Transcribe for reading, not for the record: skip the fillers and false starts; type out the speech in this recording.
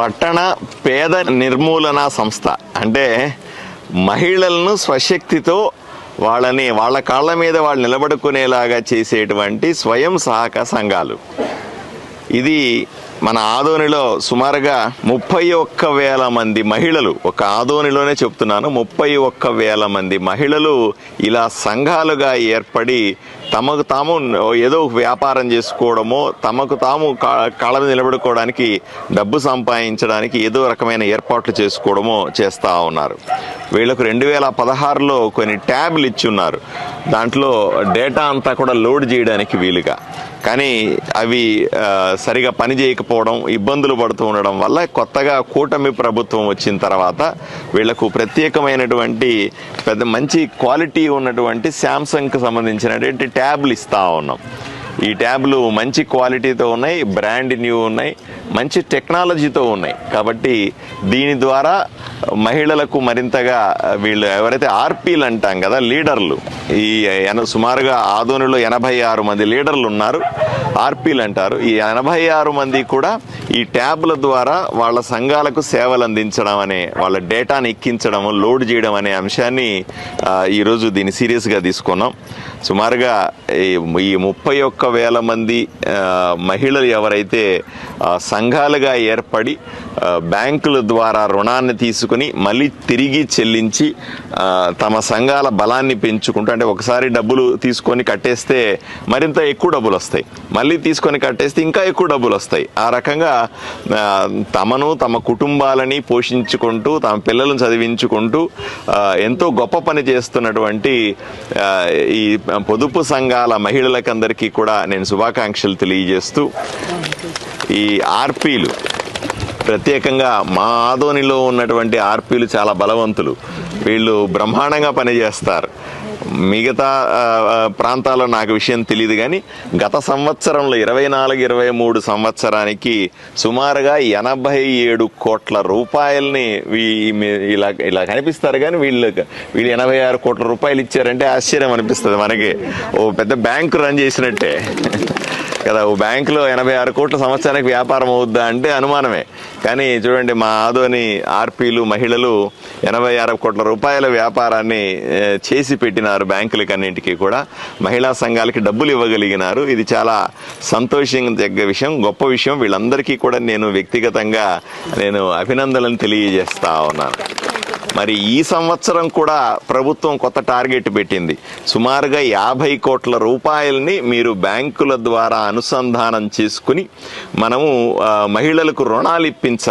పట్టణ పేద నిర్మూలన సంస్థ అంటే మహిళలను స్వశక్తితో వాళ్ళ కాళ్ళ మీద వాళ్ళు నిలబడుకునేలాగా చేసేటువంటి స్వయం సహాయక సంఘాలు. ఇది మన ఆదోనిలో సుమారుగా 31,000 మంది మహిళలు, ఒక ఆదోనిలోనే చెప్తున్నాను, 31,000 మంది మహిళలు ఇలా సంఘాలుగా ఏర్పడి తమకు తాము ఏదో వ్యాపారం చేసుకోవడమో, తమకు తాము కాళ్ళ మీద నిలబడుకోవడానికి, డబ్బు సంపాదించడానికి ఏదో రకమైన ఏర్పాట్లు చేసుకోవడమో చేస్తూ ఉన్నారు. వీళ్ళకు 2016లో కొన్ని ట్యాబ్లు ఇచ్చి ఉన్నారు. దాంట్లో డేటా అంతా కూడా లోడ్ చేయడానికి వీలుగా, కానీ అవి సరిగా పని చేయకపోవడం, ఇబ్బందులు పడుతూ ఉండడం వల్ల కొత్తగా కూటమి ప్రభుత్వం వచ్చిన తర్వాత వీళ్లకు ప్రత్యేకమైనటువంటి మంచి క్వాలిటీ ఉన్నటువంటి శాంసంగ్కి సంబంధించినటువంటి ట్యాబ్లు ఇస్తూ ఉన్నాం. ఈ ట్యాబ్లు మంచి క్వాలిటీతో ఉన్నాయి, బ్రాండ్ న్యూ ఉన్నాయి, మంచి టెక్నాలజీతో ఉన్నాయి. కాబట్టి దీని ద్వారా మహిళలకు మరింతగా వీళ్ళు ఎవరైతే ఆర్పీలు అంటాం కదా, లీడర్లు, ఈ సుమారుగా ఆదోనిలో 86 మంది లీడర్లు ఉన్నారు, ఆర్పీలు అంటారు. ఈ 86 మంది కూడా ఈ ట్యాబ్ల ద్వారా వాళ్ళ సంఘాలకు సేవలు అందించడం అనే, వాళ్ళ డేటాను ఎక్కించడం, లోడ్ చేయడం అనే అంశాన్ని ఈరోజు దీన్ని సీరియస్గా తీసుకున్నాం. సుమారుగా ఈ 31,000 మంది మహిళలు ఎవరైతే సంఘాలుగా ఏర్పడి బ్యాంకుల ద్వారా రుణాన్ని తీసుకుని మళ్ళీ తిరిగి చెల్లించి తమ సంఘాల బలాన్ని పెంచుకుంటూ, అంటే ఒకసారి డబ్బులు తీసుకొని కట్టేస్తే మరింత ఎక్కువ డబ్బులు వస్తాయి, మళ్ళీ తీసుకొని కట్టేస్తే ఇంకా ఎక్కువ డబ్బులు వస్తాయి. ఆ రకంగా తమను తమ కుటుంబాలని పోషించుకుంటూ, తమ పిల్లలను చదివించుకుంటూ ఎంతో గొప్ప పని చేస్తున్నటువంటి ఈ పొదుపు సంఘాల మహిళలకందరికీ కూడా నేను శుభాకాంక్షలు తెలియజేస్తూ, ఈ ఆర్పీలు ప్రత్యేకంగా మా ఆదోనిలో ఉన్నటువంటి ఆర్పీలు చాలా బలవంతులు. వీళ్ళు బ్రహ్మాండంగా పనిచేస్తారు. మిగతా ప్రాంతాల్లో నాకు విషయం తెలియదు, కానీ గత సంవత్సరంలో 24-23 సంవత్సరానికి సుమారుగా 87 కోట్ల రూపాయలని ఇలా కనిపిస్తారు, కానీ వీళ్ళు 86 కోట్ల రూపాయలు ఇచ్చారంటే ఆశ్చర్యం అనిపిస్తుంది మనకి. ఓ పెద్ద బ్యాంకు రన్ చేసినట్టే కదా. ఓ బ్యాంకులో 86 కోట్ల సంవత్సరానికి వ్యాపారం అవుద్దా అంటే అనుమానమే. కానీ చూడండి, మా ఆదోని ఆర్పీలు మహిళలు 86 కోట్ల రూపాయల వ్యాపారాన్ని చేసి పెట్టినారు. బ్యాంకులకి అన్నింటికీ కూడా మహిళా సంఘాలకి డబ్బులు ఇవ్వగలిగినారు. ఇది చాలా సంతోషించదగ్గ విషయం, గొప్ప విషయం. వీళ్ళందరికీ కూడా నేను వ్యక్తిగతంగా అభినందనలు తెలియజేస్తా ఉన్నాను. మరి ఈ సంవత్సరం కూడా ప్రభుత్వం కొత్త టార్గెట్ పెట్టింది. సుమారుగా 50 కోట్ల రూపాయలని మీరు బ్యాంకుల ద్వారా అనుసంధానం చేసుకుని మనము మహిళలకు రుణాలు ఇప్పించాలి.